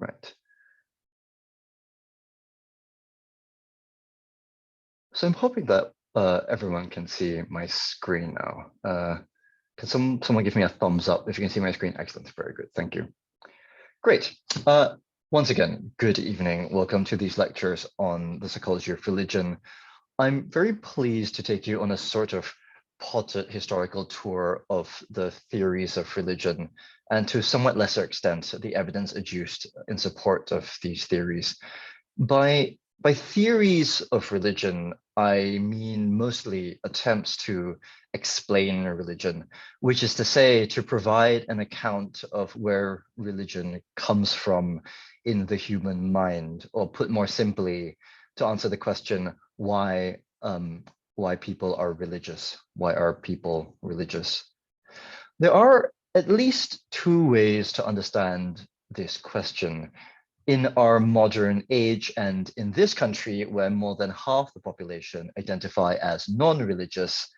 Right. So I'm hoping that everyone can see my screen now. Can someone give me a thumbs up if you can see my screen? Excellent, very good, thank you. Great. Once again, good evening. Welcome to these lectures on the psychology of religion. I'm very pleased to take you on a sort of potted historical tour of the theories of religion, and to a somewhat lesser extent, the evidence adduced in support of these theories. By theories of religion, I mean mostly attempts to explain religion, which is to say, to provide an account of where religion comes from in the human mind, or put more simply, to answer the question, why people are religious? Why are people religious? There are at least two ways to understand this question. In our modern age and in this country, where more than half the population identify as non-religious,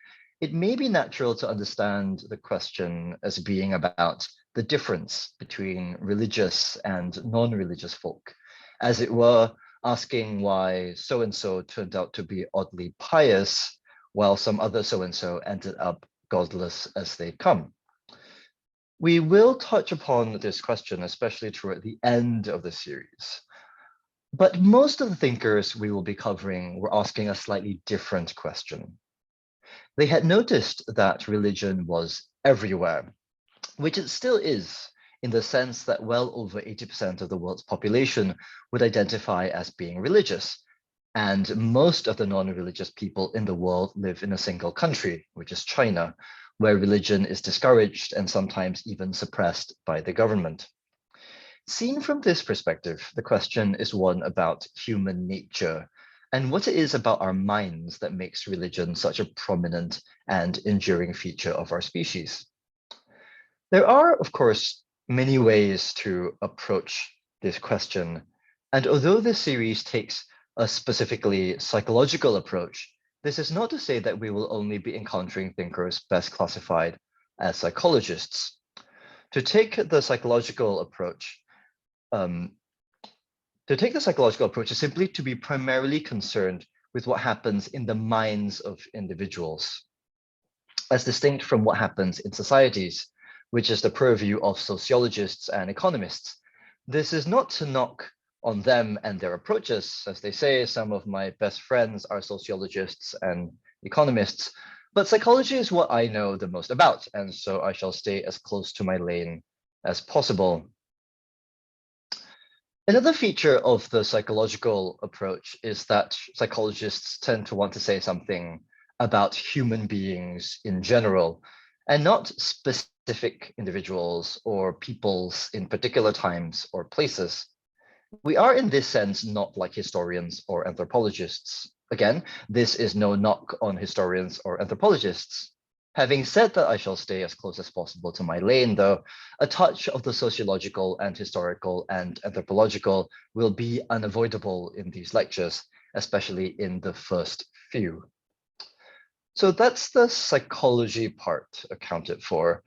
it may be natural to understand the question as being about the difference between religious and non-religious folk, as it were, asking why so-and-so turned out to be oddly pious, while some other so-and-so ended up godless as they come. We will touch upon this question, especially toward the end of the series. But most of the thinkers we will be covering were asking a slightly different question. They had noticed that religion was everywhere, which it still is, in the sense that well over 80% of the world's population would identify as being religious. And most of the non-religious people in the world live in a single country, which is China, where religion is discouraged and sometimes even suppressed by the government. Seen from this perspective, the question is one about human nature and what it is about our minds that makes religion such a prominent and enduring feature of our species. There are, of course, many ways to approach this question, and although this series takes a specifically psychological approach, this is not to say that we will only be encountering thinkers best classified as psychologists. To take the psychological approach is simply to be primarily concerned with what happens in the minds of individuals, as distinct from what happens in societies, which is the purview of sociologists and economists. This is not to knock on them and their approaches. As they say, some of my best friends are sociologists and economists, but psychology is what I know the most about, and so I shall stay as close to my lane as possible. Another feature of the psychological approach is that psychologists tend to want to say something about human beings in general, and not specific individuals or peoples in particular times or places. We are in this sense not like historians or anthropologists. Again, this is no knock on historians or anthropologists. Having said that, I shall stay as close as possible to my lane, though a touch of the sociological and historical and anthropological will be unavoidable in these lectures, especially in the first few. So that's the psychology part accounted for.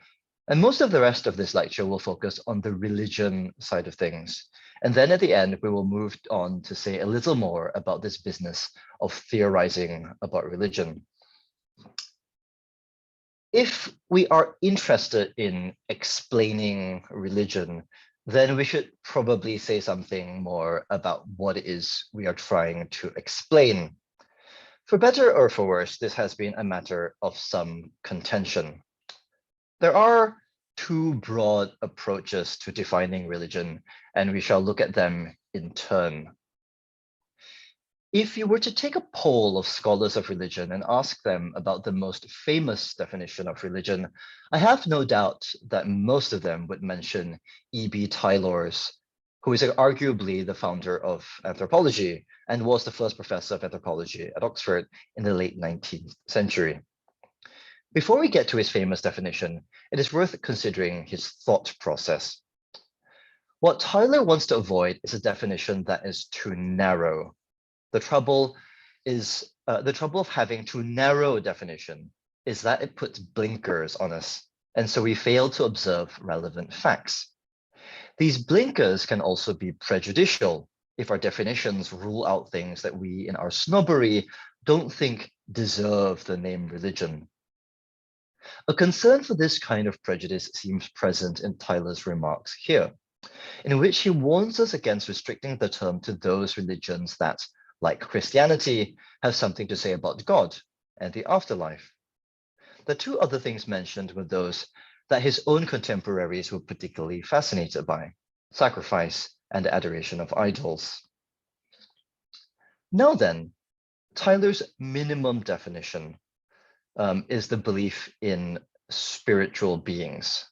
And most of the rest of this lecture will focus on the religion side of things. And then at the end, we will move on to say a little more about this business of theorizing about religion. If we are interested in explaining religion, then we should probably say something more about what it is we are trying to explain. For better or for worse, this has been a matter of some contention. There are two broad approaches to defining religion, and we shall look at them in turn. If you were to take a poll of scholars of religion and ask them about the most famous definition of religion, I have no doubt that most of them would mention E.B. Tylor's, who is arguably the founder of anthropology and was the first professor of anthropology at Oxford in the late 19th century. Before we get to his famous definition, it is worth considering his thought process. What Tylor wants to avoid is a definition that is too narrow. The trouble of having too narrow a definition is that it puts blinkers on us, and so we fail to observe relevant facts. These blinkers can also be prejudicial if our definitions rule out things that we, in our snobbery, don't think deserve the name religion. A concern for this kind of prejudice seems present in Tylor's remarks here, in which he warns us against restricting the term to those religions that, like Christianity, have something to say about God and the afterlife. The two other things mentioned were those that his own contemporaries were particularly fascinated by: sacrifice and the adoration of idols. Now then, Tylor's minimum definition is the belief in spiritual beings.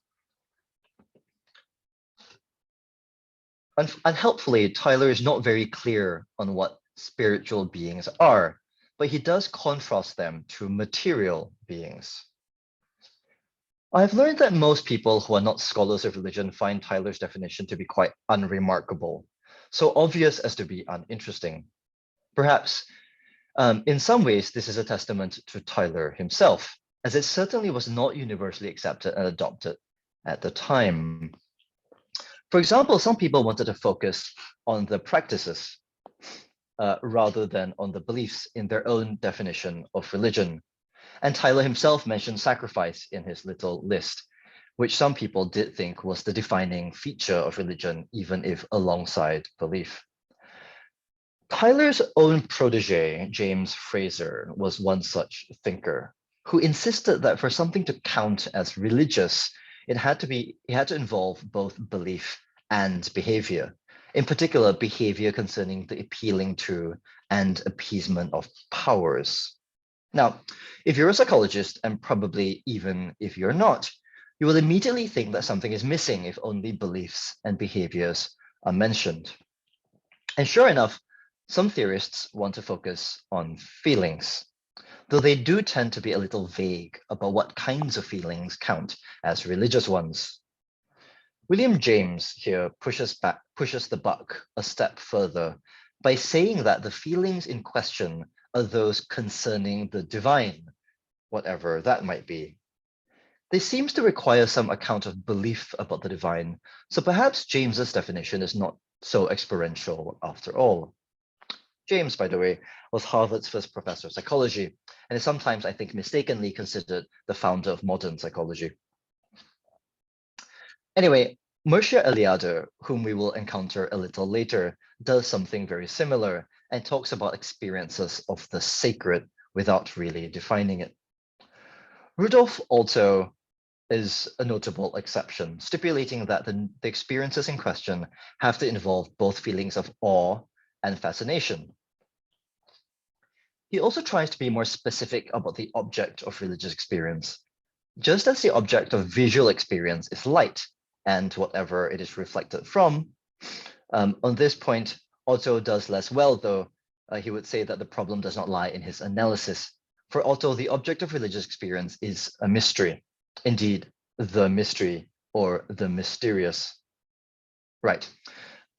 Unhelpfully, Tylor is not very clear on what spiritual beings are, but he does contrast them to material beings. I've learned that most people who are not scholars of religion find Tylor's definition to be quite unremarkable, so obvious as to be uninteresting. Perhaps, in some ways, this is a testament to Tylor himself, as it certainly was not universally accepted and adopted at the time. For example, some people wanted to focus on the practices rather than on the beliefs in their own definition of religion. And Tylor himself mentioned sacrifice in his little list, which some people did think was the defining feature of religion, even if alongside belief. Tylor's own protege, James Fraser, was one such thinker who insisted that for something to count as religious, it had to involve both belief and behavior, in particular behavior concerning the appealing to and appeasement of powers. Now, if you're a psychologist, and probably even if you're not, you will immediately think that something is missing if only beliefs and behaviors are mentioned. And sure enough, some theorists want to focus on feelings, though they do tend to be a little vague about what kinds of feelings count as religious ones. William James here pushes the buck a step further by saying that the feelings in question are those concerning the divine, whatever that might be. This seems to require some account of belief about the divine, so perhaps James's definition is not so experiential after all. James, by the way, was Harvard's first professor of psychology, and is sometimes, I think, mistakenly considered the founder of modern psychology. Anyway, Mircea Eliade, whom we will encounter a little later, does something very similar and talks about experiences of the sacred without really defining it. Rudolf Otto is a notable exception, stipulating that the experiences in question have to involve both feelings of awe and fascination. He also tries to be more specific about the object of religious experience. Just as the object of visual experience is light and whatever it is reflected from, on this point, Otto does less well, though. He would say that the problem does not lie in his analysis. For Otto, the object of religious experience is a mystery. Indeed, the mystery or the mysterious. Right.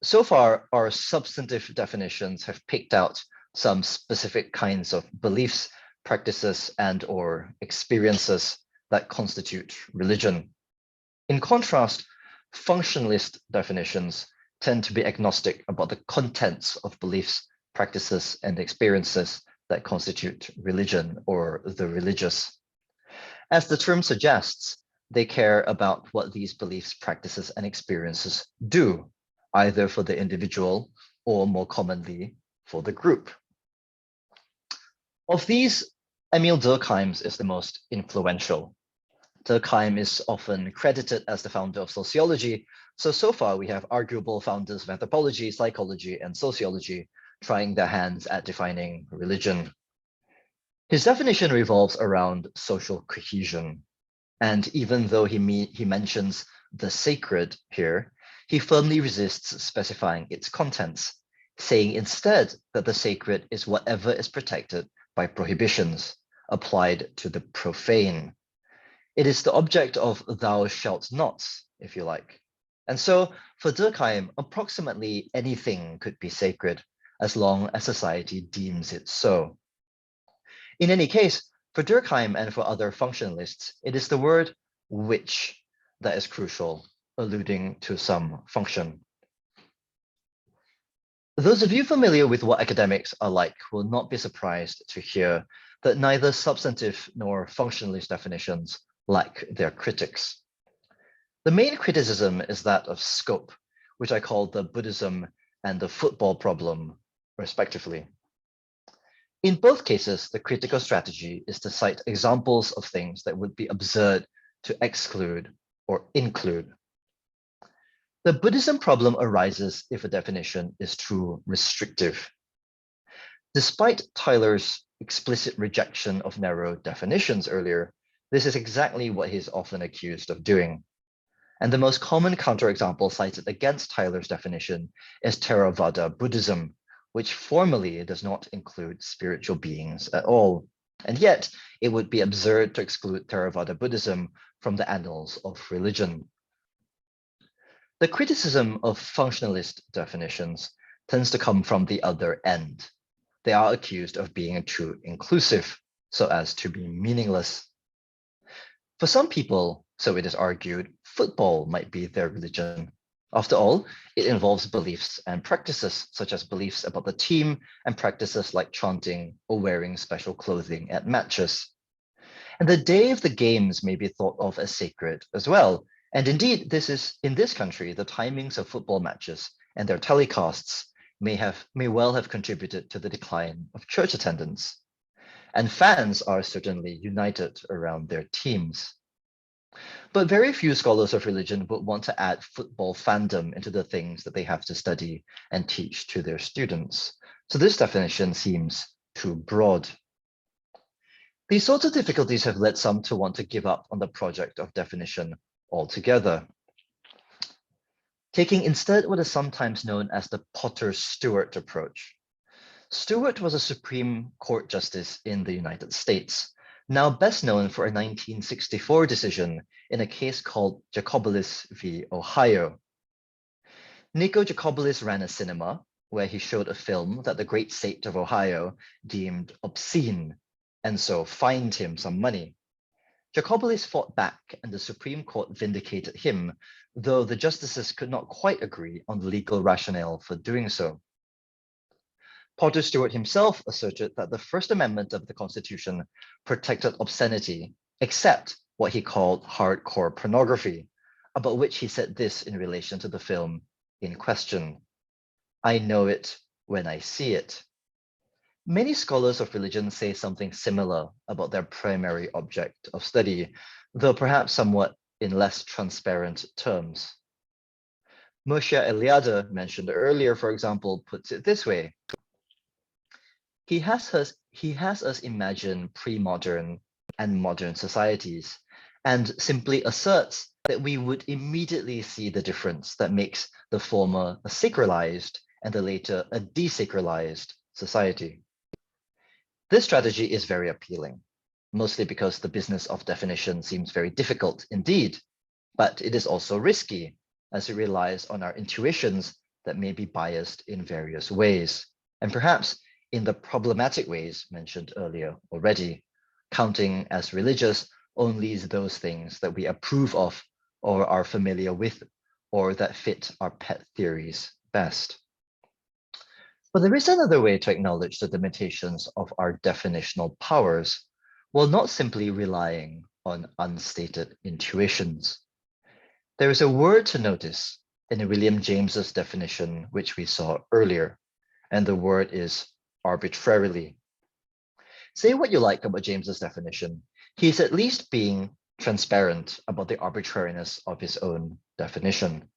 So far, our substantive definitions have picked out some specific kinds of beliefs, practices, and/or experiences that constitute religion. In contrast, functionalist definitions tend to be agnostic about the contents of beliefs, practices, and experiences that constitute religion or the religious. As the term suggests, they care about what these beliefs, practices, and experiences do, either for the individual or more commonly for the group. Of these, Emile Durkheim's is the most influential. Durkheim is often credited as the founder of sociology, so far we have arguable founders of anthropology, psychology, and sociology trying their hands at defining religion. His definition revolves around social cohesion, and even though he mentions the sacred here, he firmly resists specifying its contents, saying instead that the sacred is whatever is protected by prohibitions applied to the profane. It is the object of thou shalt not, if you like. And so for Durkheim, approximately anything could be sacred as long as society deems it so. In any case, for Durkheim and for other functionalists, it is the word which that is crucial. alluding to some function. Those of you familiar with what academics are like will not be surprised to hear that neither substantive nor functionalist definitions lack their critics. The main criticism is that of scope, which I call the Buddhism and the football problem, respectively. In both cases, the critical strategy is to cite examples of things that would be absurd to exclude or include. The Buddhism problem arises if a definition is too restrictive. Despite Tylor's explicit rejection of narrow definitions earlier, this is exactly what he's often accused of doing. And the most common counterexample cited against Tylor's definition is Theravada Buddhism, which formally does not include spiritual beings at all. And yet, it would be absurd to exclude Theravada Buddhism from the annals of religion. The criticism of functionalist definitions tends to come from the other end. They are accused of being too inclusive, so as to be meaningless. For some people, so it is argued, football might be their religion. After all, it involves beliefs and practices, such as beliefs about the team and practices like chanting or wearing special clothing at matches. And the day of the games may be thought of as sacred as well. And indeed, this is, in this country, the timings of football matches and their telecasts may well have contributed to the decline of church attendance. And fans are certainly united around their teams. But very few scholars of religion would want to add football fandom into the things that they have to study and teach to their students. So this definition seems too broad. These sorts of difficulties have led some to want to give up on the project of definition altogether, taking instead what is sometimes known as the Potter-Stewart approach. Stewart was a Supreme Court justice in the United States, now best known for a 1964 decision in a case called Jacobellis v. Ohio. Nico Jacobellis ran a cinema where he showed a film that the great state of Ohio deemed obscene, and so fined him some money. Jacobellis fought back, and the Supreme Court vindicated him, though the justices could not quite agree on the legal rationale for doing so. Potter-Stewart himself asserted that the First Amendment of the Constitution protected obscenity, except what he called hardcore pornography, about which he said this in relation to the film in question: "I know it when I see it." Many scholars of religion say something similar about their primary object of study, though perhaps somewhat in less transparent terms. Mircea Eliade, mentioned earlier, for example, puts it this way: He has us imagine pre-modern and modern societies, and simply asserts that we would immediately see the difference that makes the former a sacralized and the later a desacralized society. This strategy is very appealing, mostly because the business of definition seems very difficult indeed, but it is also risky, as it relies on our intuitions that may be biased in various ways, and perhaps in the problematic ways mentioned earlier already, counting as religious only those things that we approve of or are familiar with, or that fit our pet theories best. But there is another way to acknowledge the limitations of our definitional powers, while not simply relying on unstated intuitions. There is a word to notice in William James's definition, which we saw earlier, and the word is arbitrarily. Say what you like about James's definition, he's at least being transparent about the arbitrariness of his own definition.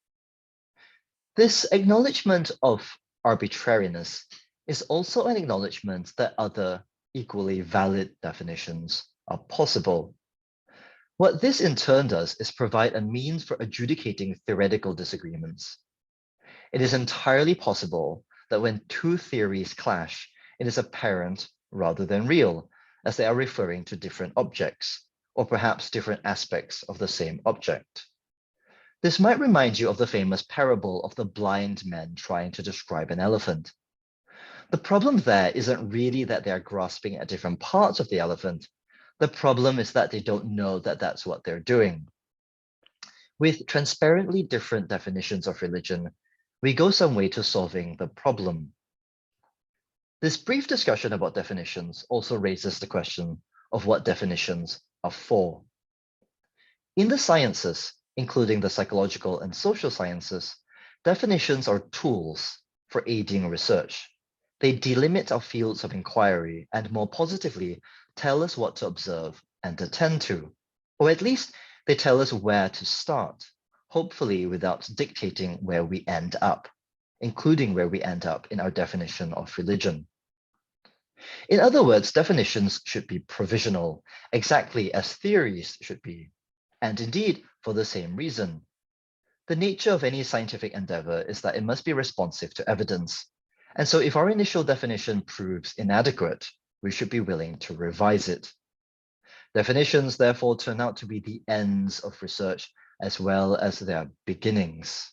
This acknowledgement of arbitrariness is also an acknowledgement that other equally valid definitions are possible. What this in turn does is provide a means for adjudicating theoretical disagreements. It is entirely possible that when two theories clash, it is apparent rather than real, as they are referring to different objects, or perhaps different aspects of the same object. This might remind you of the famous parable of the blind men trying to describe an elephant. The problem there isn't really that they are grasping at different parts of the elephant. The problem is that they don't know that that's what they're doing. With transparently different definitions of religion, we go some way to solving the problem. This brief discussion about definitions also raises the question of what definitions are for. In the sciences, including the psychological and social sciences, definitions are tools for aiding research. They delimit our fields of inquiry and, more positively, tell us what to observe and attend to, or at least they tell us where to start, hopefully without dictating where we end up, including where we end up in our definition of religion. In other words, definitions should be provisional, exactly as theories should be, and indeed for the same reason. The nature of any scientific endeavor is that it must be responsive to evidence. And so if our initial definition proves inadequate, we should be willing to revise it. Definitions therefore turn out to be the ends of research as well as their beginnings.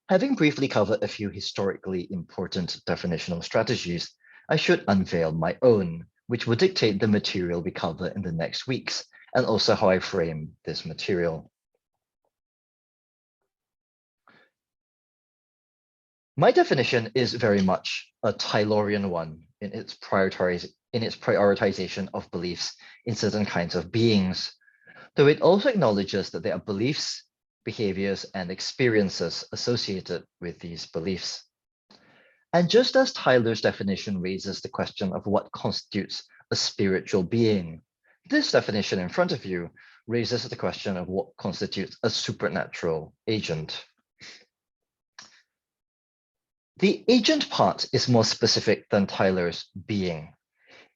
Having briefly covered a few historically important definitional strategies, I should unveil my own, which will dictate the material we cover in the next weeks, and also how I frame this material. My definition is very much a Tylorian one in its prioritization of beliefs in certain kinds of beings, though it also acknowledges that there are beliefs, behaviors, and experiences associated with these beliefs. And just as Tylor's definition raises the question of what constitutes a spiritual being, this definition in front of you raises the question of what constitutes a supernatural agent. The agent part is more specific than Tylor's being.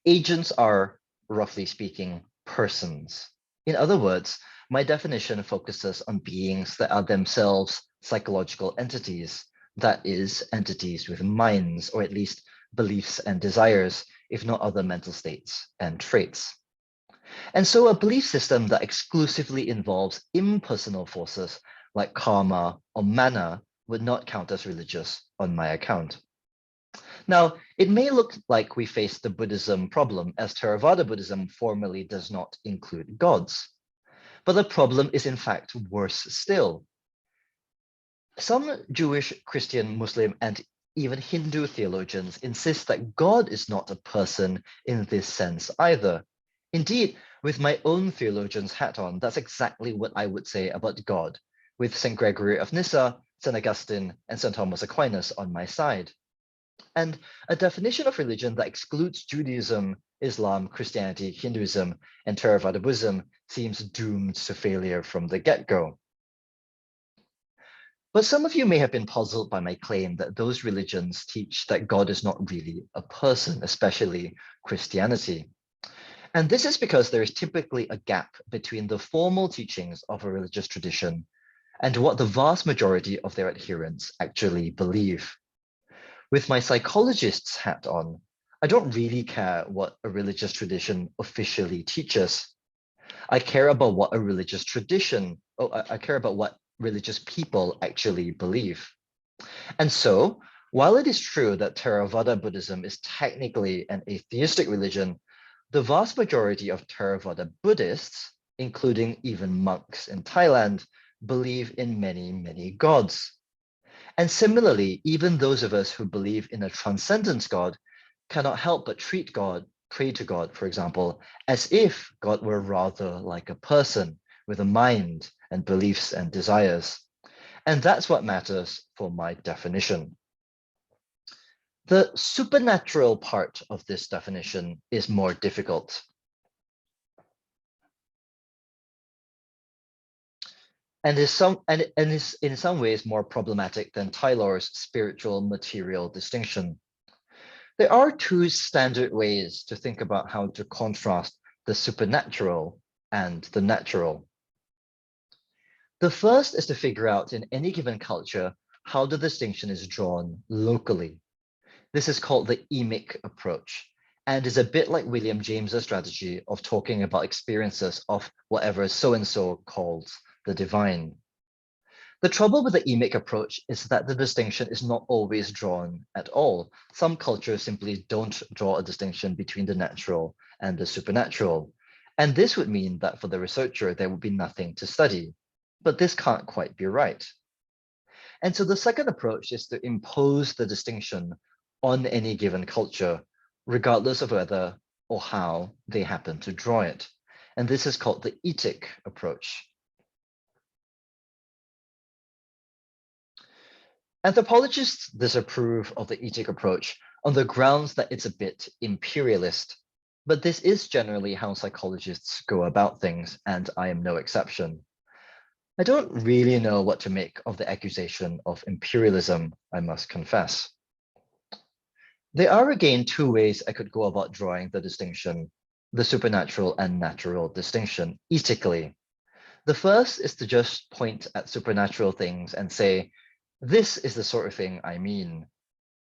Agents are, roughly speaking, persons. In other words, my definition focuses on beings that are themselves psychological entities, that is, entities with minds, or at least beliefs and desires, if not other mental states and traits. And so a belief system that exclusively involves impersonal forces like karma or mana would not count as religious on my account. Now, it may look like we face the Buddhism problem, as Theravada Buddhism formally does not include gods. But the problem is in fact worse still. Some Jewish, Christian, Muslim, and even Hindu theologians insist that God is not a person in this sense either. Indeed, with my own theologian's hat on, that's exactly what I would say about God, with St. Gregory of Nyssa, St. Augustine, and St. Thomas Aquinas on my side. And a definition of religion that excludes Judaism, Islam, Christianity, Hinduism, and Theravada Buddhism seems doomed to failure from the get-go. But some of you may have been puzzled by my claim that those religions teach that God is not really a person, especially Christianity. And this is because there is typically a gap between the formal teachings of a religious tradition and what the vast majority of their adherents actually believe. With my psychologist's hat on, I don't really care what a religious tradition officially teaches. I care about what a religious tradition, I care about what religious people actually believe. And so, while it is true that Theravada Buddhism is technically an atheistic religion, the vast majority of Theravada Buddhists, including even monks in Thailand, believe in many, many gods. And similarly, even those of us who believe in a transcendence God cannot help but treat God, pray to God, for example, as if God were rather like a person with a mind and beliefs and desires. And that's what matters for my definition. The supernatural part of this definition is more difficult. And is in some ways more problematic than Tylor's spiritual material distinction. There are two standard ways to think about how to contrast the supernatural and the natural. The first is to figure out in any given culture how the distinction is drawn locally. This is called the emic approach, and is a bit like William James's strategy of talking about experiences of whatever so-and-so calls the divine. The trouble with the emic approach is that the distinction is not always drawn at all. Some cultures simply don't draw a distinction between the natural and the supernatural. And this would mean that for the researcher, there would be nothing to study. but this can't quite be right. And so the second approach is to impose the distinction on any given culture, regardless of whether or how they happen to draw it. And this is called the etic approach. Anthropologists disapprove of the etic approach on the grounds that it's a bit imperialist, but this is generally how psychologists go about things, and I am no exception. I don't really know what to make of the accusation of imperialism, I must confess. There are again two ways I could go about drawing the distinction, the supernatural and natural distinction, ethically. The first is to just point at supernatural things and say, this is the sort of thing I mean.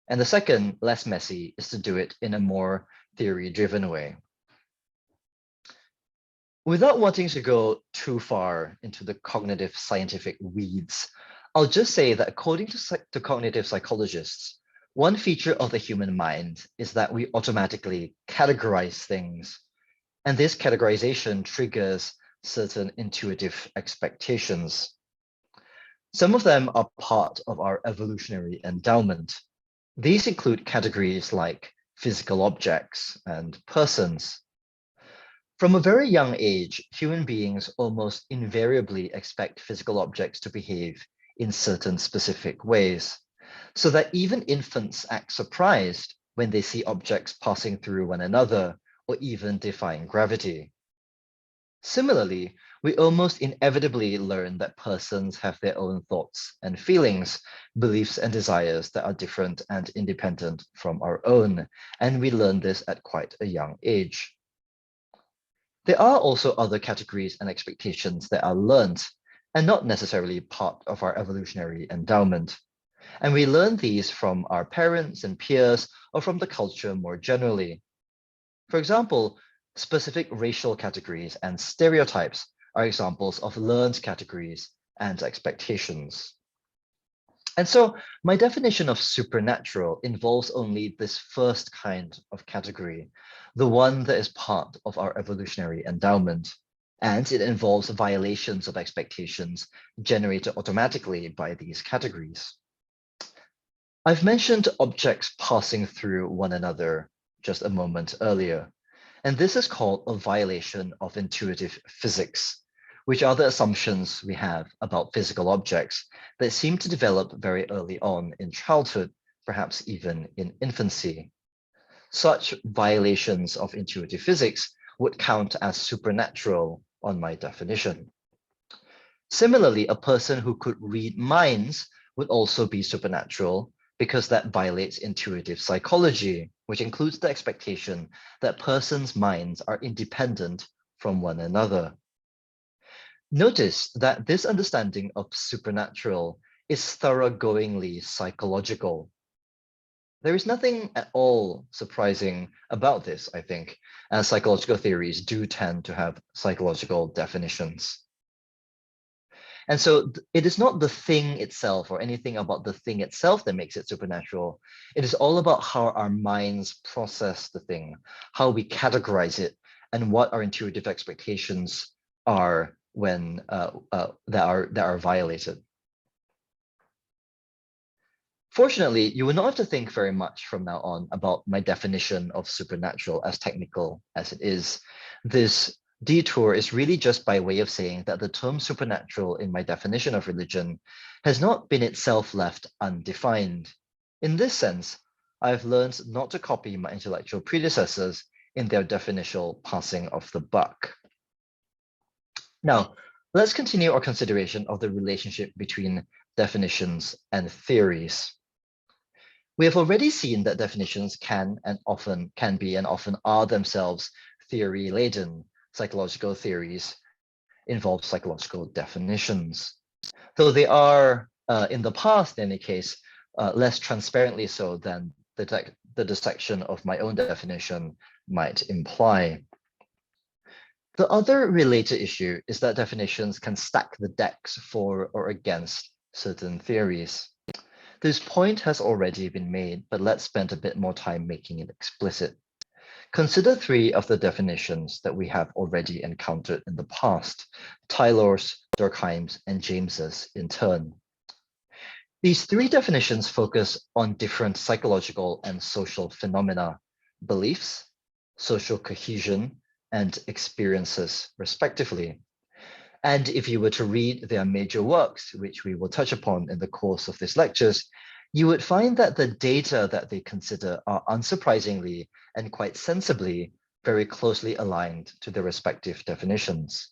And the second, less messy, is to do it in a more theory-driven way. Without wanting to go too far into the cognitive scientific weeds, I'll just say that according to cognitive psychologists, one feature of the human mind is that we automatically categorize things, and this categorization triggers certain intuitive expectations. Some of them are part of our evolutionary endowment. These include categories like physical objects and persons. From a very young age, human beings almost invariably expect physical objects to behave in certain specific ways, so that even infants act surprised when they see objects passing through one another or even defying gravity. Similarly, we almost inevitably learn that persons have their own thoughts and feelings, beliefs and desires that are different and independent from our own, and we learn this at quite a young age. There are also other categories and expectations that are learned and not necessarily part of our evolutionary endowment. And we learn these from our parents and peers or from the culture more generally. For example, specific racial categories and stereotypes are examples of learned categories and expectations. And so my definition of supernatural involves only this first kind of category, the one that is part of our evolutionary endowment, and it involves violations of expectations generated automatically by these categories. I've mentioned objects passing through one another just a moment earlier, and this is called a violation of intuitive physics, which are the assumptions we have about physical objects that seem to develop very early on in childhood, perhaps even in infancy. Such violations of intuitive physics would count as supernatural on my definition. Similarly, a person who could read minds would also be supernatural because that violates intuitive psychology, which includes the expectation that persons' minds are independent from one another. Notice that this understanding of supernatural is thoroughgoingly psychological. There is nothing at all surprising about this, I think, as psychological theories do tend to have psychological definitions. And so it is not the thing itself or anything about the thing itself that makes it supernatural. It is all about how our minds process the thing, how we categorize it, and what our intuitive expectations are when that are violated. Fortunately, you will not have to think very much from now on about my definition of supernatural, as technical as it is. This detour is really just by way of saying that the term supernatural in my definition of religion has not been itself left undefined. In this sense, I've learned not to copy my intellectual predecessors in their definitional passing of the buck. Now, let's continue our consideration of the relationship between definitions and theories. We have already seen that definitions can be and often are themselves theory-laden. Psychological theories involve psychological definitions, though they are, in the past, in any case, less transparently so than the dissection of my own definition might imply. The other related issue is that definitions can stack the decks for or against certain theories. This point has already been made, but let's spend a bit more time making it explicit. Consider three of the definitions that we have already encountered in the past, Tylor's, Durkheim's, and James's in turn. These three definitions focus on different psychological and social phenomena, beliefs, social cohesion, and experiences, respectively. And if you were to read their major works, which we will touch upon in the course of these lectures, you would find that the data that they consider are unsurprisingly and quite sensibly very closely aligned to their respective definitions.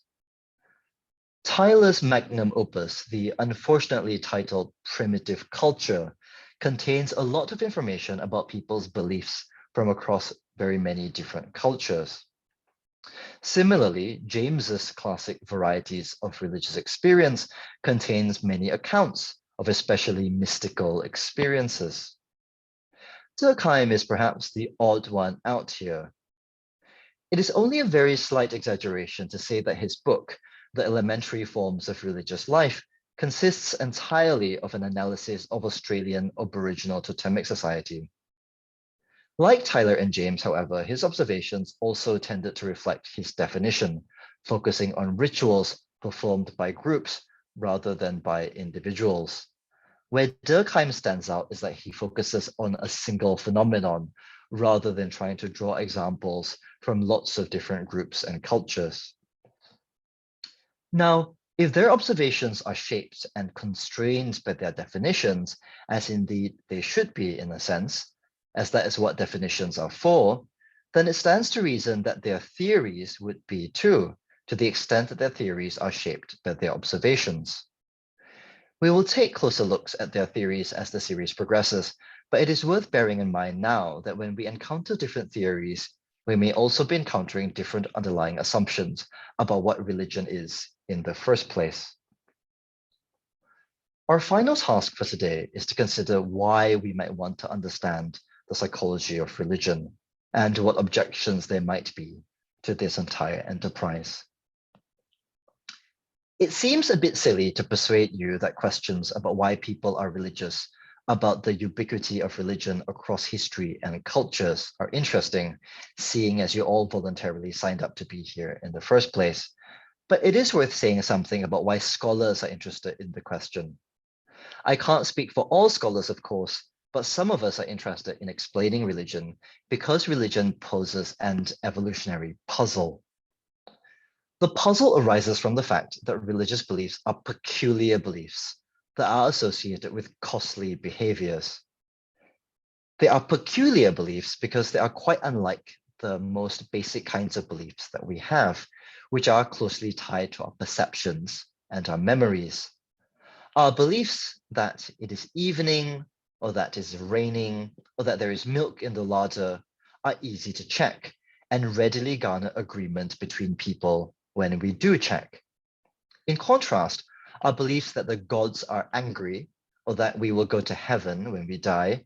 Tylor's magnum opus, the unfortunately titled Primitive Culture, contains a lot of information about people's beliefs from across very many different cultures. Similarly, James's classic Varieties of Religious Experience contains many accounts of especially mystical experiences. Durkheim is perhaps the odd one out here. It is only a very slight exaggeration to say that his book, The Elementary Forms of Religious Life, consists entirely of an analysis of Australian Aboriginal totemic society. Like Tylor and James, however, his observations also tended to reflect his definition, focusing on rituals performed by groups rather than by individuals. Where Durkheim stands out is that he focuses on a single phenomenon rather than trying to draw examples from lots of different groups and cultures. Now, if their observations are shaped and constrained by their definitions, as indeed they should be in a sense, as that is what definitions are for, then it stands to reason that their theories would be too, to the extent that their theories are shaped by their observations. We will take closer looks at their theories as the series progresses, but it is worth bearing in mind now that when we encounter different theories, we may also be encountering different underlying assumptions about what religion is in the first place. Our final task for today is to consider why we might want to understand the psychology of religion and what objections there might be to this entire enterprise. It seems a bit silly to persuade you that questions about why people are religious, about the ubiquity of religion across history and cultures are interesting, seeing as you all voluntarily signed up to be here in the first place. But it is worth saying something about why scholars are interested in the question. I can't speak for all scholars, of course, but some of us are interested in explaining religion because religion poses an evolutionary puzzle. The puzzle arises from the fact that religious beliefs are peculiar beliefs that are associated with costly behaviors. They are peculiar beliefs because they are quite unlike the most basic kinds of beliefs that we have, which are closely tied to our perceptions and our memories. Our beliefs that it is evening, or that it is raining, or that there is milk in the larder are easy to check and readily garner agreement between people when we do check. In contrast, our beliefs that the gods are angry, or that we will go to heaven when we die,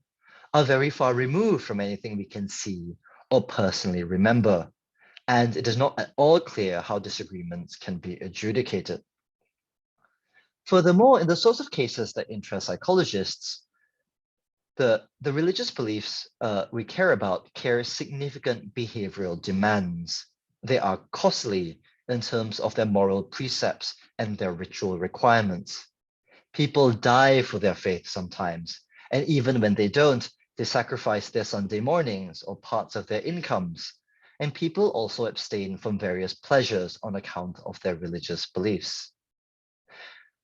are very far removed from anything we can see or personally remember, and it is not at all clear how disagreements can be adjudicated. Furthermore, in the sorts of cases that interest psychologists, the religious beliefs we care about carry significant behavioral demands. They are costly in terms of their moral precepts and their ritual requirements. People die for their faith sometimes, and even when they don't, they sacrifice their Sunday mornings or parts of their incomes. And people also abstain from various pleasures on account of their religious beliefs.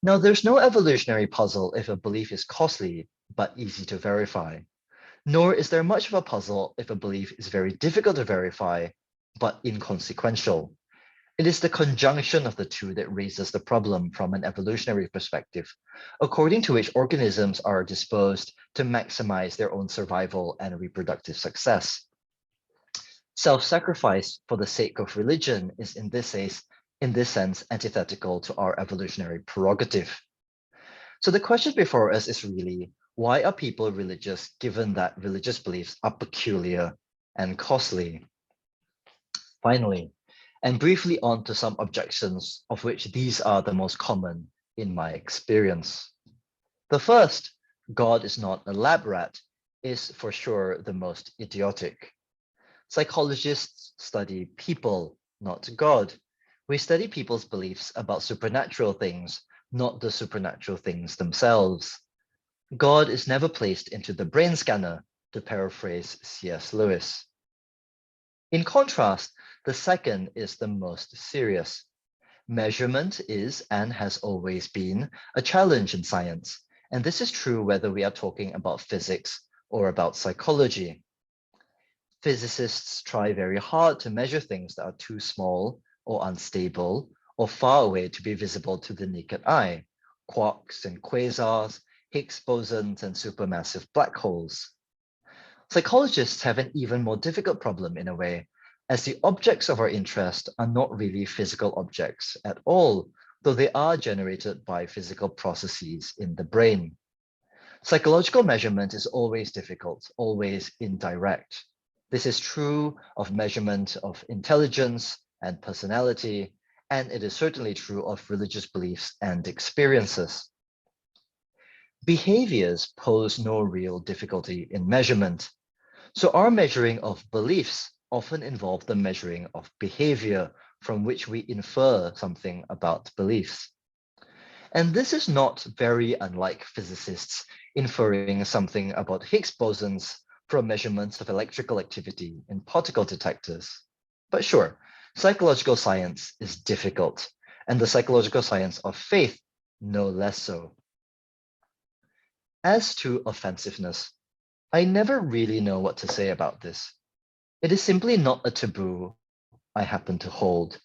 Now, there's no evolutionary puzzle if a belief is costly but easy to verify, nor is there much of a puzzle if a belief is very difficult to verify but inconsequential. It is the conjunction of the two that raises the problem from an evolutionary perspective, according to which organisms are disposed to maximize their own survival and reproductive success. Self-sacrifice for the sake of religion is in this sense antithetical to our evolutionary prerogative. So the question before us is really, why are people religious given that religious beliefs are peculiar and costly? Finally, and briefly on to some objections, of which these are the most common in my experience. The first, God is not a lab rat, is for sure the most idiotic. Psychologists study people, not God. We study people's beliefs about supernatural things, not the supernatural things themselves. God is never placed into the brain scanner, to paraphrase C.S. Lewis. In contrast, the second is the most serious. Measurement is and has always been a challenge in science, and this is true whether we are talking about physics or about psychology. Physicists try very hard to measure things that are too small or unstable or far away to be visible to the naked eye, quarks and quasars, Higgs bosons and supermassive black holes. Psychologists have an even more difficult problem in a way, as the objects of our interest are not really physical objects at all, though they are generated by physical processes in the brain. Psychological measurement is always difficult, always indirect. This is true of measurement of intelligence and personality, and it is certainly true of religious beliefs and experiences. Behaviors pose no real difficulty in measurement. So our measuring of beliefs often involve the measuring of behavior from which we infer something about beliefs. And this is not very unlike physicists inferring something about Higgs bosons from measurements of electrical activity in particle detectors. But sure, psychological science is difficult, and the psychological science of faith no less so. As to offensiveness, I never really know what to say about this. It is simply not a taboo I happen to hold.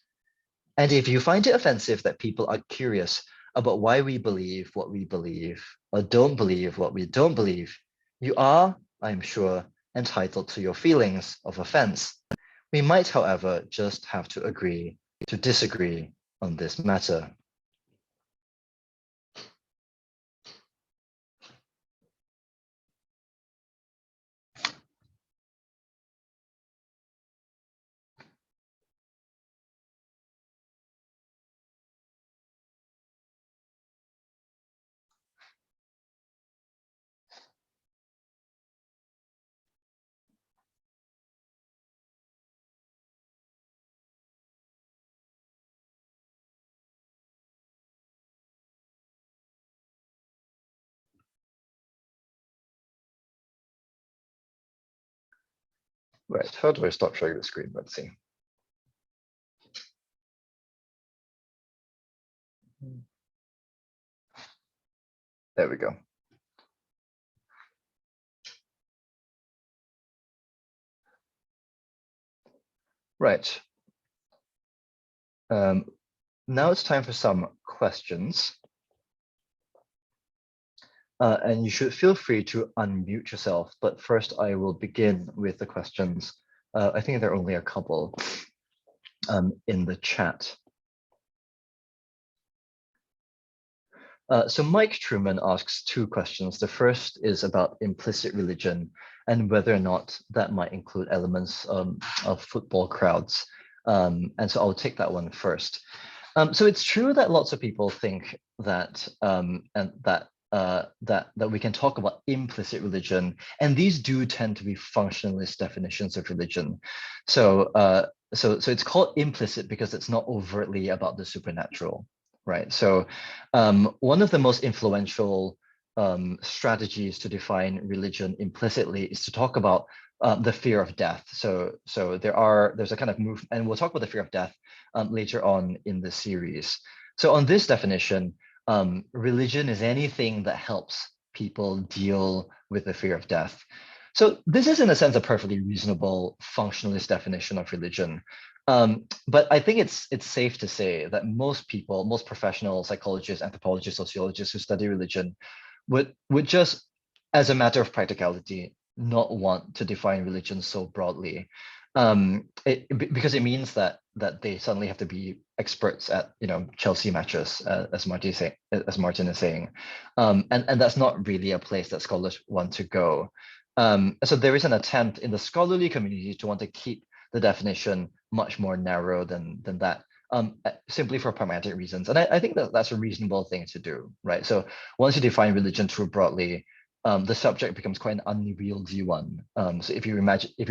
And if you find it offensive that people are curious about why we believe what we believe or don't believe what we don't believe, you are, I'm sure, entitled to your feelings of offense. We might, however, just have to agree to disagree on this matter. Right, how do I stop showing the screen? Let's see. There we go. Right. Now it's time for some questions. And you should feel free to unmute yourself, but first I will begin with the questions. I think there are only a couple in the chat. So Mike Truman asks two questions. The first is about implicit religion and whether or not that might include elements of football crowds. And so I'll take that one first. So it's true that lots of people think that that we can talk about implicit religion, and these do tend to be functionalist definitions of religion. So so it's called implicit because it's not overtly about the supernatural. Right. So one of the most influential strategies to define religion implicitly is to talk about the fear of death. So there's a kind of move, and we'll talk about the fear of death later on in the series. So on this definition, religion is anything that helps people deal with the fear of death. So this is, in a sense, a perfectly reasonable functionalist definition of religion. But I think it's safe to say that most people, most professional psychologists, anthropologists, sociologists who study religion would just, as a matter of practicality, not want to define religion so broadly, because it means that they suddenly have to be experts at Chelsea matches, as Martin is saying, and that's not really a place that scholars want to go. So there is an attempt in the scholarly community to want to keep the definition much more narrow than that, simply for pragmatic reasons. And I think that that's a reasonable thing to do, right? So once you define religion too broadly, the subject becomes quite an unwieldy one. So if you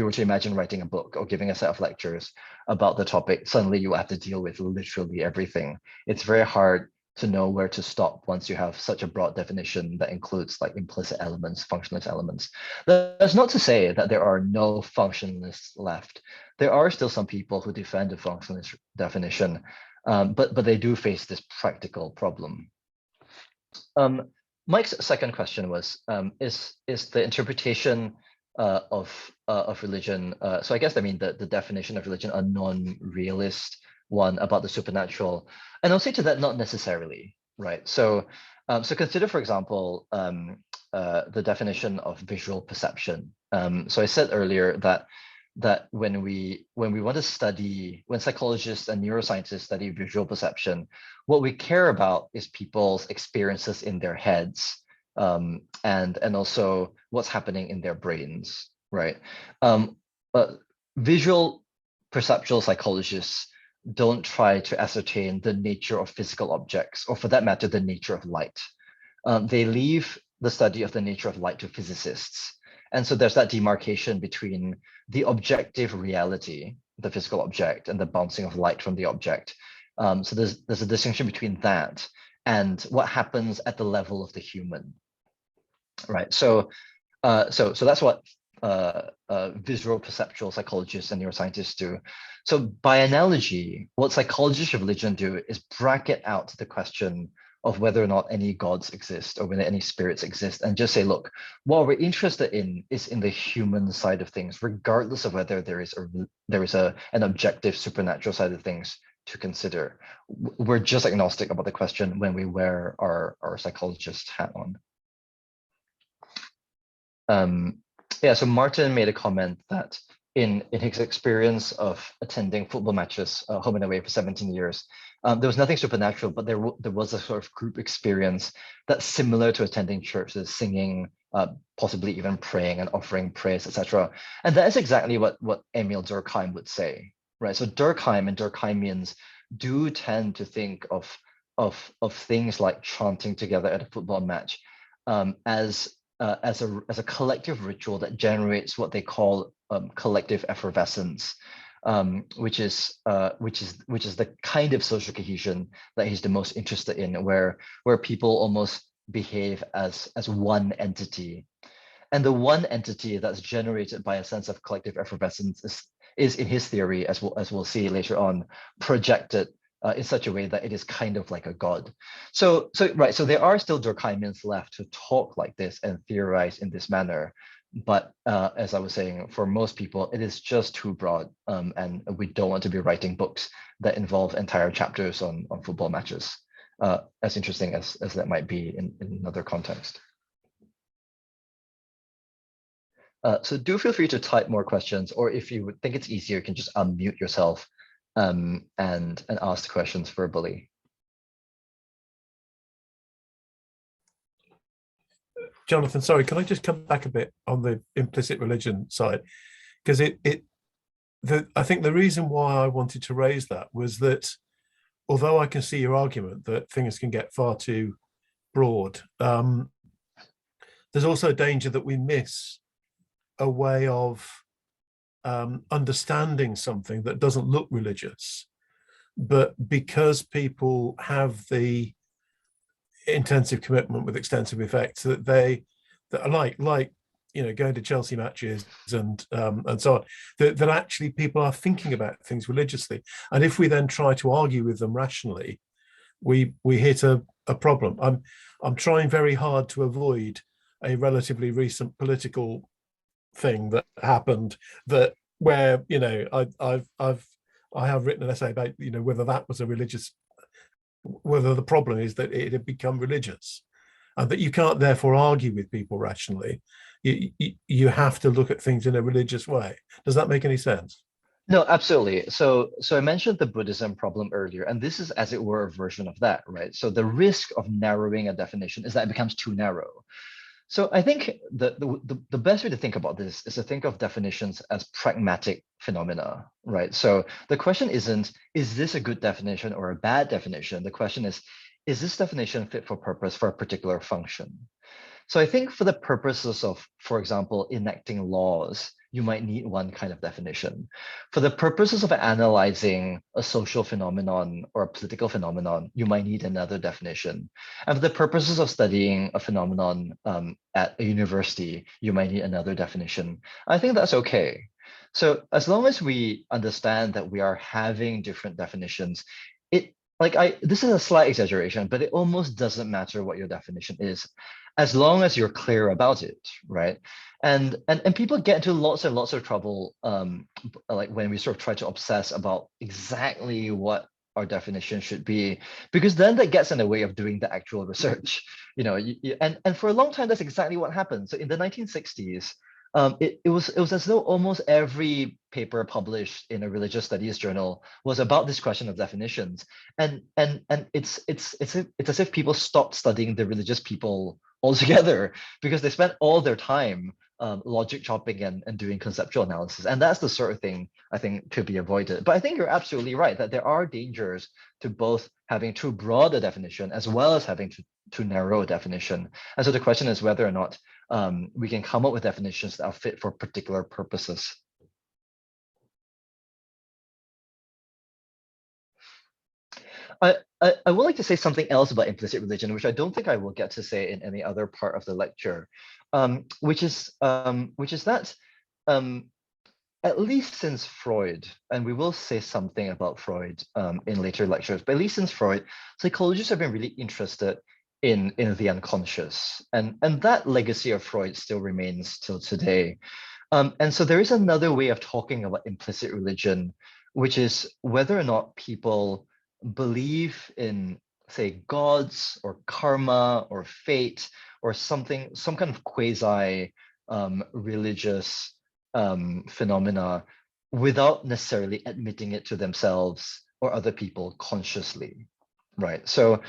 were to imagine writing a book or giving a set of lectures about the topic, suddenly you have to deal with literally everything. It's very hard to know where to stop once you have such a broad definition that includes like implicit elements, functionalist elements. That's not to say that there are no functionalists left. There are still some people who defend the functionalist definition, but they do face this practical problem. Mike's second question was, is the interpretation of religion, so I guess I mean the definition of religion, a non-realist one about the supernatural? And I'll say to that, not necessarily, right? So so consider, for example, the definition of visual perception. So I said earlier that when we want to study, when psychologists and neuroscientists study visual perception, what we care about is people's experiences in their heads, and also what's happening in their brains, right? But visual perceptual psychologists don't try to ascertain the nature of physical objects, or for that matter, the nature of light. They leave the study of the nature of light to physicists. And so there's that demarcation between the objective reality, the physical object, and the bouncing of light from the object. So there's a distinction between that and what happens at the level of the human, right? So that's what visual perceptual psychologists and neuroscientists do. So by analogy, what psychologists of religion do is bracket out the question of whether or not any gods exist or whether any spirits exist, and just say, look, what we're interested in is in the human side of things, regardless of whether there is an objective supernatural side of things to consider. We're just agnostic about the question when we wear our psychologist hat on. Yeah, so Martin made a comment that in his experience of attending football matches home and away for 17 years, there was nothing supernatural, but there was a sort of group experience that's similar to attending churches, singing, possibly even praying and offering praise, etc. And that is exactly what Emile Durkheim would say, right? So Durkheim and Durkheimians do tend to think of things like chanting together at a football match as a collective ritual that generates what they call collective effervescence, which is the kind of social cohesion that he's the most interested in, where people almost behave as one entity. And the one entity that's generated by a sense of collective effervescence is in his theory, as we'll see later on, projected in such a way that it is kind of like a god. So there are still Durkheimians left to talk like this and theorize in this manner. But as I was saying, for most people, it is just too broad, and we don't want to be writing books that involve entire chapters on football matches, as interesting as that might be in another context. So do feel free to type more questions, or if you would think it's easier, you can just unmute yourself and ask questions verbally. Jonathan, sorry, can I just come back a bit on the implicit religion side? Because I think the reason why I wanted to raise that was that although I can see your argument that things can get far too broad, there's also a danger that we miss a way of understanding something that doesn't look religious, but because people have the intensive commitment with extensive effects that are like going to Chelsea matches and so on, that actually people are thinking about things religiously, and if we then try to argue with them rationally, we hit a problem. I'm trying very hard to avoid a relatively recent political thing that happened where I have written an essay about whether that was a religious, whether the problem is that it had become religious, and that you can't therefore argue with people rationally. You have to look at things in a religious way. Does that make any sense? No, absolutely. So I mentioned the Buddhism problem earlier, and this is, as it were, a version of that, right? So the risk of narrowing a definition is that it becomes too narrow. So I think the best way to think about this is to think of definitions as pragmatic phenomena, right? So the question isn't, is this a good definition or a bad definition? The question is this definition fit for purpose for a particular function? So I think for the purposes of, for example, enacting laws, you might need one kind of definition. For the purposes of analyzing a social phenomenon or a political phenomenon, you might need another definition. And for the purposes of studying a phenomenon at a university, you might need another definition. I think that's okay. So as long as we understand that we are having different definitions, this is a slight exaggeration, but it almost doesn't matter what your definition is, as long as you're clear about it, right? And people get into lots and lots of trouble, like when we sort of try to obsess about exactly what our definition should be, because then that gets in the way of doing the actual research. And for a long time, that's exactly what happened. So in the 1960s, it was as though almost every paper published in a religious studies journal was about this question of definitions, and it's as if people stopped studying the religious people altogether because they spent all their time logic chopping and doing conceptual analysis, and that's the sort of thing I think could be avoided. But I think you're absolutely right that there are dangers to both having too broad a definition as well as having too narrow a definition. And so the question is whether or not we can come up with definitions that are fit for particular purposes. I would like to say something else about implicit religion, which I don't think I will get to say in any other part of the lecture, which is that at least since Freud, and we will say something about Freud in later lectures, but at least since Freud, psychologists have been really interested in the unconscious, and that legacy of Freud still remains till today. And so there is another way of talking about implicit religion, which is whether or not people believe in, say, gods or karma or fate or some kind of quasi religious phenomena without necessarily admitting it to themselves or other people consciously, right? So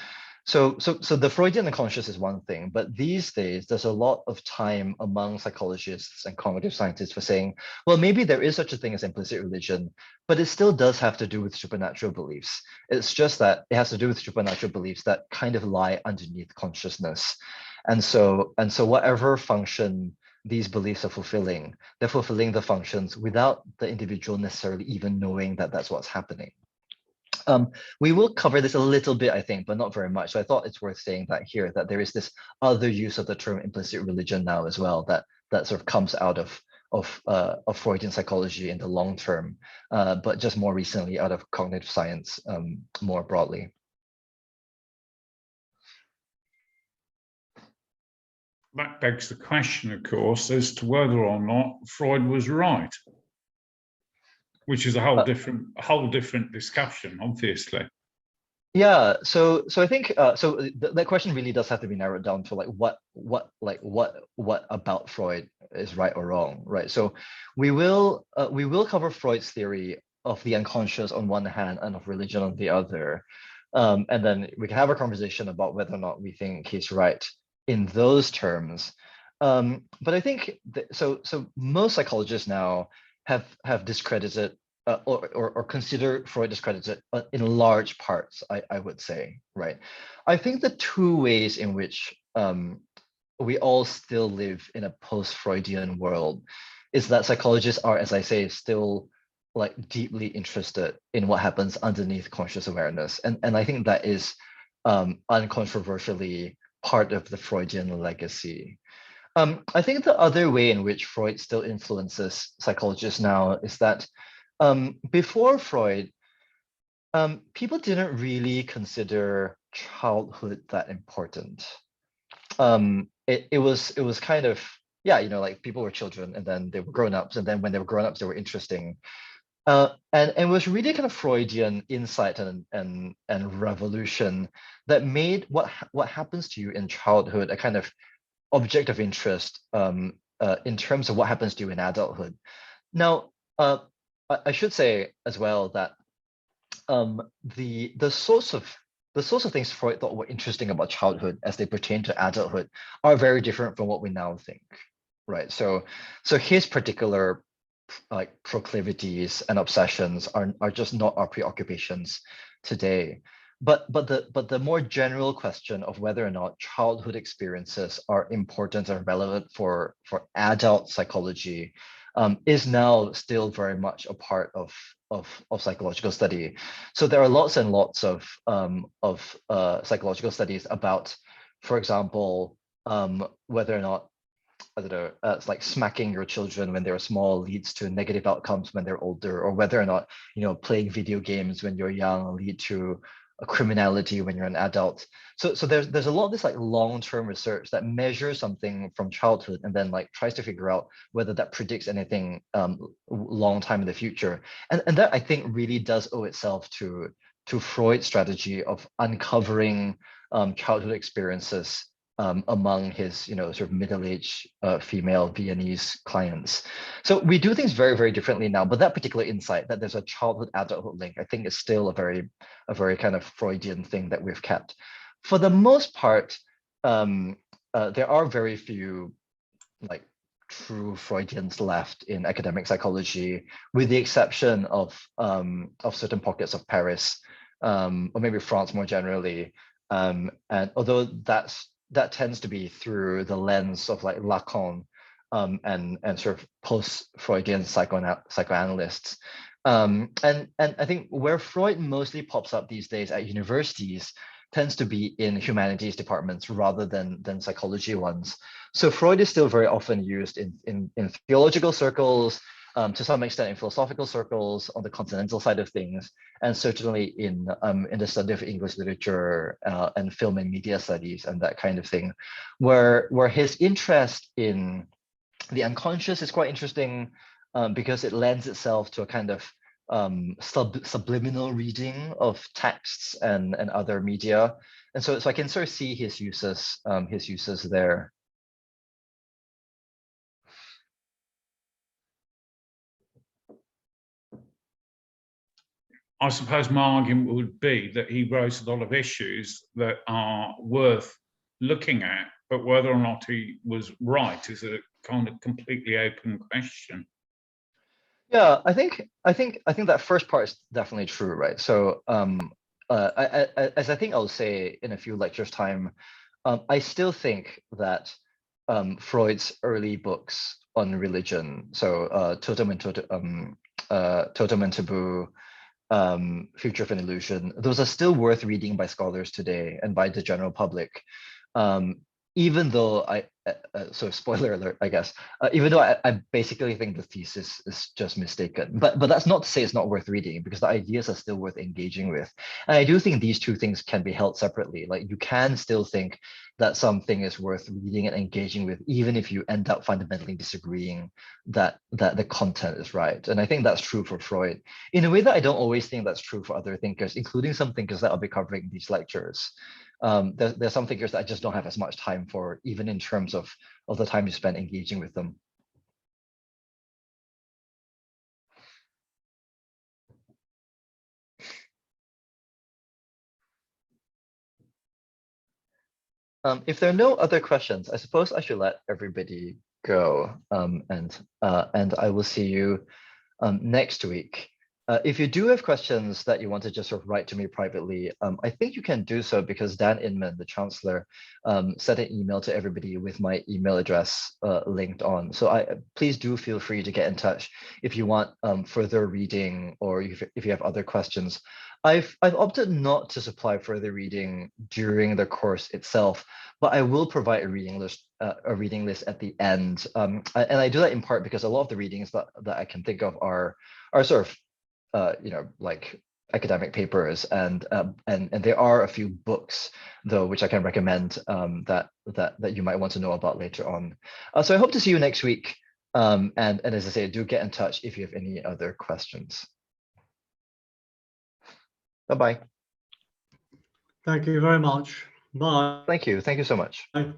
the Freudian unconscious is one thing, but these days there's a lot of time among psychologists and cognitive scientists for saying, well, maybe there is such a thing as implicit religion, but it still does have to do with supernatural beliefs. It's just that it has to do with supernatural beliefs that kind of lie underneath consciousness. And so whatever function these beliefs are fulfilling, they're fulfilling the functions without the individual necessarily even knowing that that's what's happening. We will cover this a little bit, I think, but not very much. So I thought it's worth saying that here, that there is this other use of the term implicit religion now as well, that sort of comes out of Freudian psychology in the long term, but just more recently out of cognitive science more broadly. That begs the question, of course, as to whether or not Freud was right, which is a whole different discussion, obviously. Yeah, so I think that question really does have to be narrowed down to what about Freud is right or wrong, right? So we will cover Freud's theory of the unconscious on one hand and of religion on the other, and then we can have a conversation about whether or not we think he's right in those terms. But I think so most psychologists now have discredited or consider Freud discredited in large parts, I would say, right? I think the two ways in which we all still live in a post-Freudian world is that psychologists are, as I say, still like deeply interested in what happens underneath conscious awareness. And I think that is uncontroversially part of the Freudian legacy. I think the other way in which Freud still influences psychologists now is that before Freud, people didn't really consider childhood that important. It was kind of, yeah, like people were children and then they were grown-ups, and then when they were grown-ups, they were interesting. And it was really kind of Freudian insight and revolution that made what happens to you in childhood a kind of object of interest in terms of what happens to you in adulthood. Now, I should say as well that the sorts of things Freud thought were interesting about childhood as they pertain to adulthood are very different from what we now think, right? So his particular proclivities and obsessions are just not our preoccupations today. but the more general question of whether or not childhood experiences are important and relevant for adult psychology is now still very much a part of psychological study. So there are lots and lots of psychological studies about, for example, whether or not, I don't know, it's like smacking your children when they're small leads to negative outcomes when they're older, or whether or not, you know, playing video games when you're young lead to a criminality when you're an adult. So there's a lot of this like long-term research that measures something from childhood and then like tries to figure out whether that predicts anything long time in the future. And that, I think, really does owe itself to Freud's strategy of uncovering childhood experiences among his, you know, sort of middle-aged female Viennese clients. So we do things very, very differently now, but that particular insight that there's a childhood adulthood link, I think, is still a very kind of Freudian thing that we've kept. For the most part, there are very few like true Freudians left in academic psychology, with the exception of certain pockets of Paris, or maybe France more generally. And although that tends to be through the lens of like Lacan and sort of post-Freudian psychoanalysts. And I think where Freud mostly pops up these days at universities tends to be in humanities departments rather than psychology ones. So Freud is still very often used in theological circles, to some extent in philosophical circles on the continental side of things, and certainly in the study of English literature and film and media studies and that kind of thing, where his interest in the unconscious is quite interesting because it lends itself to a kind of subliminal reading of texts and other media, and so I can sort of see his uses there. I suppose my argument would be that he wrote a lot of issues that are worth looking at, but whether or not he was right is a kind of completely open question. Yeah, I think that first part is definitely true, right? So as I think I'll say in a few lectures time, I still think that Freud's early books on religion, so Totem and Taboo, Future of an Illusion, those are still worth reading by scholars today and by the general public. Even though so spoiler alert, I guess, even though I basically think the thesis is just mistaken, but that's not to say it's not worth reading, because the ideas are still worth engaging with. And I do think these two things can be held separately. Like, you can still think that something is worth reading and engaging with, even if you end up fundamentally disagreeing that the content is right. And I think that's true for Freud in a way that I don't always think that's true for other thinkers, including some thinkers that I'll be covering in these lectures. There's some thinkers that I just don't have as much time for, even in terms of the time you spend engaging with them. If there are no other questions, I suppose I should let everybody go, and I will see you next week. If you do have questions that you want to just sort of write to me privately, I think you can do so, because Dan Inman, the Chancellor, sent an email to everybody with my email address linked on. So please do feel free to get in touch if you want further reading, or if you have other questions. I've opted not to supply further reading during the course itself, but I will provide a reading list at the end. And I do that in part because a lot of the readings that I can think of are sort of you know, like academic papers, and there are a few books though which I can recommend that you might want to know about later on. So I hope to see you next week, and as I say, do get in touch if you have any other questions. Bye-bye. Thank you very much. Bye. Thank you so much. Bye.